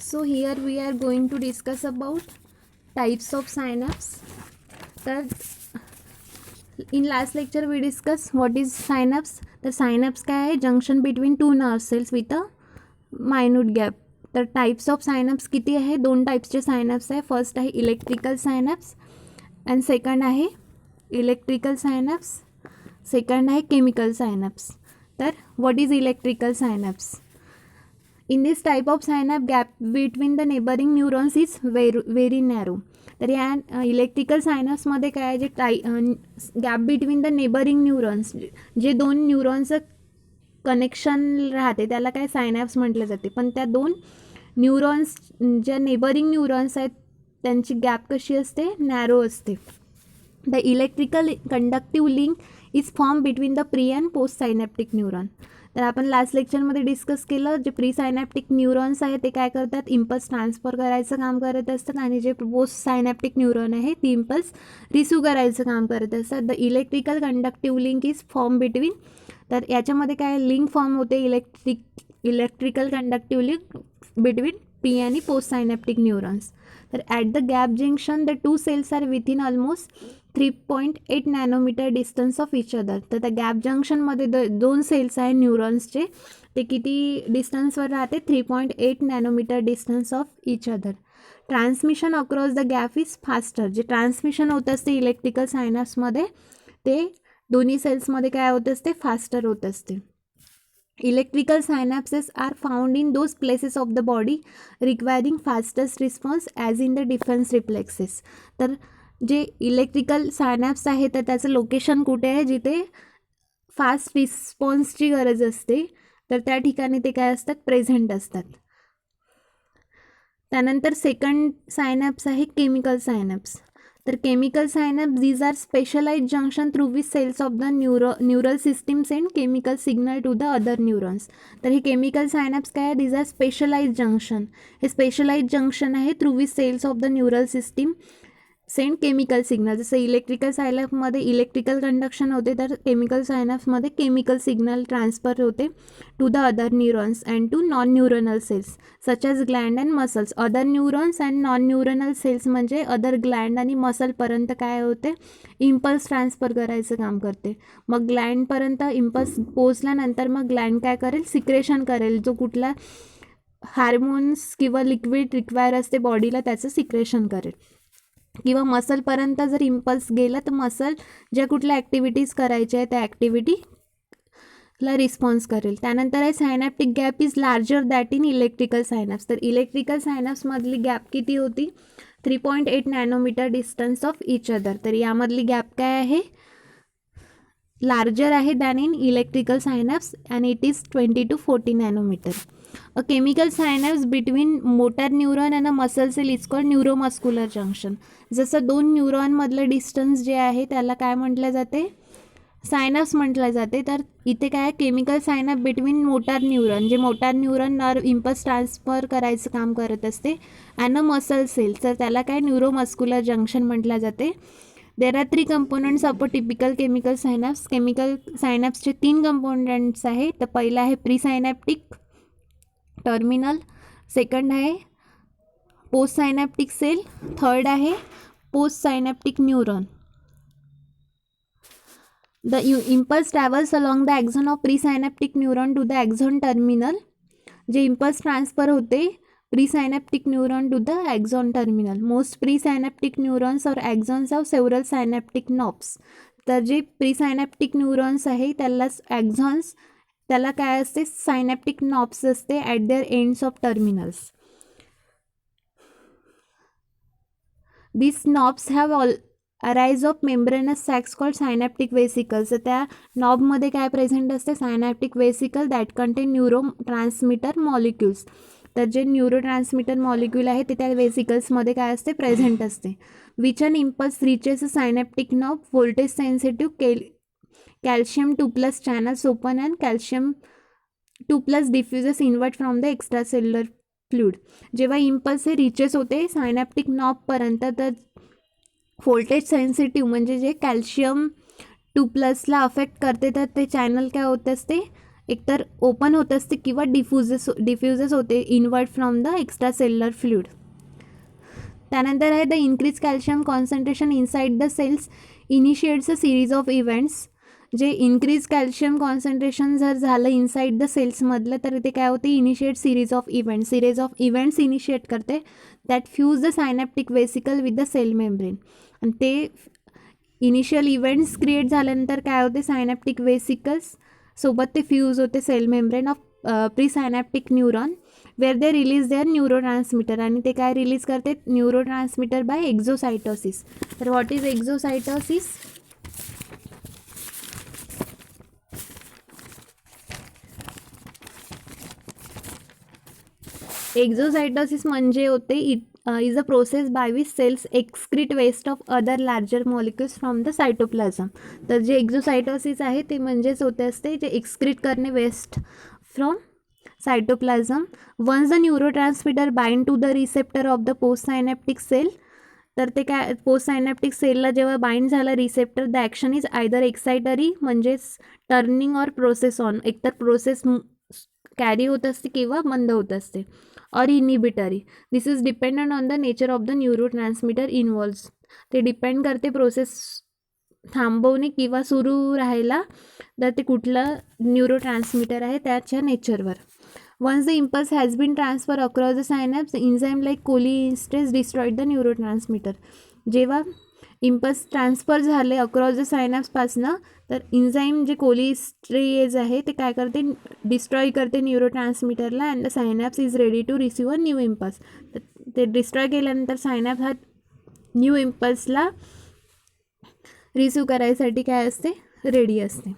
So here we are going to discuss about types of synapse. तर in last lecture we discussed what is synapse. तर synapse काय आहे, junction between two nerve cells with a minute gap. तर types of synapse किती आहे, दोन टाइप्सचे synapse आहे. फर्स्ट आहे इलेक्ट्रिकल सायनॅप्स अँड सेकंड आहे इलेक्ट्रिकल सायनॅप्स, सेकंड आहे केमिकल सायनॅप्स. तर what is electrical synapse? In this type of synapse gap between the neighbouring neurons is very narrow. तर या इलेक्ट्रिकल सायनॅप्समध्ये काय आहे, जे gap between the neighbouring neurons, जे दोन न्यूरॉन्सचं कनेक्शन राहते त्याला काय सायनॅप्स म्हटलं जाते. पण त्या दोन न्यूरॉन्स ज्या नेबरिंग न्यूरॉन्स आहेत त्यांची गॅप कशी असते, नॅरो असते. The electrical conductive link is form between the pre and post synaptic neuron. तर आपण लास्ट लेक्चरमध्ये डिस्कस केलं, जे प्री सायनॅप्टिक न्यूरॉन्स आहेत ते काय करतात, इम्पल्स ट्रान्सफर करायचं काम करत असतात, आणि जे पोस्ट सायनॅप्टिक न्यूरॉन आहे ती इम्पल्स रिसीव्ह करायचं काम करत असतात. The electrical conductive link is form between, तर याच्यामध्ये काय लिंक फॉर्म होते, electrical conductive link between pre आणि पोस्ट सायनॅप्टिक न्यूरॉन्स. तर at the gap junction the two cells are within almost 3.8 nanometre distance of each other. तर त्या gap जंक्शनमध्ये दोन सेल्स आहे न्यूरॉन्सचे, ते किती डिस्टन्सवर राहते, 3.8 nanometre distance of each other. Transmission across the gap is faster. जे ट्रान्समिशन होत असते इलेक्ट्रिकल सायनॅप्समध्ये ते दोन्ही सेल्समध्ये काय होत असते, फास्टर होत असते. Electrical synapses are found in those places of the body requiring fastest response as in the defence reflexes. तर जे इलेक्ट्रिकल सायनॅप्स आहे तर त्याचं लोकेशन कुठे आहे, जिथे फास्ट रिस्पॉन्सची गरज असते, तर त्या ठिकाणी ते काय असतात, प्रेझेंट असतात. त्यानंतर सेकंड सायनॅप्स आहे केमिकल सायनॅप्स. तर chemical synapse these are specialize junction through which cells of the neural system send chemical signal to the other neurons. तर हे केमिकल सायनॅप्स काय आहे, दीज आर स्पेशलाइज जंक्शन. हे specialize junction आहे through which cells of the neural system send chemical signal. जसं electrical सायनॅप्समध्ये electrical conduction होते, तर केमिकल सायनॅप्समध्ये केमिकल सिग्नल ट्रान्सफर होते to the other neurons and to non neuronal cells such as gland and muscles. Other neurons and non neuronal cells म्हणजे other gland आणि मसलपर्यंत काय होते, इम्पल्स ट्रान्सफर करायचं काम करते. मग ग्लँडपर्यंत इम्पल्स पोचल्यानंतर मग ग्लँड काय करेल, सिक्रेशन करेल, जो कुठला हार्मोन्स किंवा लिक्विड रिक्वायर असते बॉडीला त्याचं सिक्रेशन करेल. किंवा मसलपर्यंत जर इम्पल्स गेला तर मसल ज्या कुठल्या ॲक्टिव्हिटीज करायच्या आहे त्या ॲक्टिव्हिटीला रिस्पॉन्स करेल. त्यानंतर आहे synaptic gap is larger that in electrical synapse. तर इलेक्ट्रिकल सायनॅप्समधली गॅप किती होती, 3.8 nanometre distance of each other. तर यामधली गॅप काय आहे, लार्जर आहे than in electrical synapse and it is 20 to 40 nanometre. A chemical synapse between motor neuron and a muscle cell is called neuromuscular junction. जसं दोन न्यूरॉनमधलं distance जे आहे त्याला काय म्हटलं जाते, सायनॅप्स म्हटलं जाते. तर इथे काय आहे, केमिकल सायनॅप बिटवीन मोटार न्यूरॉन, जे motor neuron nerve impulse transfer करायचं काम करत असते, अँड अ मसल सेल, तर त्याला काय न्यूरोमस्क्युलर जंक्शन म्हटलं जाते. There are 3 components of a typical chemical synapse. Chemical सायनॅप्सचे 3 कंपोनंट्स आहे. तर पहिला आहे प्री सायनॅप्टिक टर्मिनल, सेकंड आहे पोस्ट सायनॅप्टिक सेल, थर्ड आहे post synaptic neuron. The impulse travels along the axon of pre synaptic neuron to the axon terminal. जे impulse transfer होते pre synaptic neuron to the axon terminal. Most pre synaptic neurons और axons of several synaptic knobs. तर जे pre synaptic neurons आहे त्यालाच ॲक्झॉन्स, त्याला काय असते, सायनॅप्टिक नॉब्स असते at their ends of terminals. This knobs have arise of membranous sacs called synaptic vesicles. तर त्या नॉबमध्ये काय प्रेझेंट असते, synaptic vesicle that contain neurotransmitter molecules. तर जे न्यूरो ट्रान्समीटर मॉलिक्यूल आहे ते त्या वेसिकल्समध्ये काय असते, प्रेझेंट असते. Which an impulse reaches a synaptic knob voltage sensitive calcium 2+ channels open and calcium 2+ diffuses inward from the extracellular fluid. जेव्हा impulse हे रिचेस होते सायनॅप्टिक नॉबपर्यंत, तर व्होल्टेज सेन्सिटिव्ह म्हणजे जे कॅल्शियम 2+ ला अफेक्ट करते, तर ते चॅनल काय होत असते, एकतर ओपन होत असते किंवा डिफ्युजेस होते inward from the extra cellular fluid. त्यानंतर आहे the increase calcium concentration inside the cells initiates a series of events. जे इन्क्रीज कॅल्शियम कॉन्सन्ट्रेशन जर झालं इनसाइड द सेल्समधलं तर ते काय होते, initiate series of events initiate करते that fuse the synaptic vesicle with the cell membrane. आणि ते इनिशियल इव्हेंट्स क्रिएट झाल्यानंतर काय होते, सायनॅप्टिक वेसिकल्स सोबत ते फ्यूज होते cell membrane of pre synaptic neuron where they release their neurotransmitter. आणि ते काय रिलीज करते, न्यूरोट्रान्समीटर बाय एक्झोसायटोसिस. तर व्हॉट इज एक्झोसायटोसिस? एक्झोसायटोसिस म्हणजे होते is a process by which cells excrete waste of other larger molecules from the cytoplasm. तर जे एक्झोसायटोसिस आहे ते म्हणजेच होते असते जे एक्सक्रीट करणे waste from cytoplasm. Once the neurotransmitter bind to the receptor of the post synaptic cell. तर ते काय, पोस्ट सायनॅप्टिक सेलला जेव्हा बाइंड झालं receptor, the action is either excitatory म्हणजेच टर्निंग ऑर प्रोसेस ऑन, एकतर प्रोसेस कॅरी होत असते किंवा बंद होत असते, और inhibitory. This is dependent on the nature of the neurotransmitter involves. ते डिपेंड करते प्रोसेस थांबवणे किंवा सुरू राहायला, तर ते कुठलं न्यूरोट्रान्समीटर आहे त्याच्या नेचरवर. Once the impulse has been transfer across the synapse, enzyme like cholinesterase destroyed the neurotransmitter. जेव्हा इम्पल्स ट्रान्सफर झाले अक्रॉस द सायनॅप्सपासनं, तर एन्झाईम जे कोलिइस्ट्रेज आहे ते काय करते, डिस्ट्रॉय करते न्यूरोट्रान्समीटरला, and the synapse is ready to receive a new impulse. तर ते डिस्ट्रॉय केल्यानंतर सायनॅप्स हा न्यू इम्पल्सला रिसीव्ह करायसाठी काय असते, रेडी असते.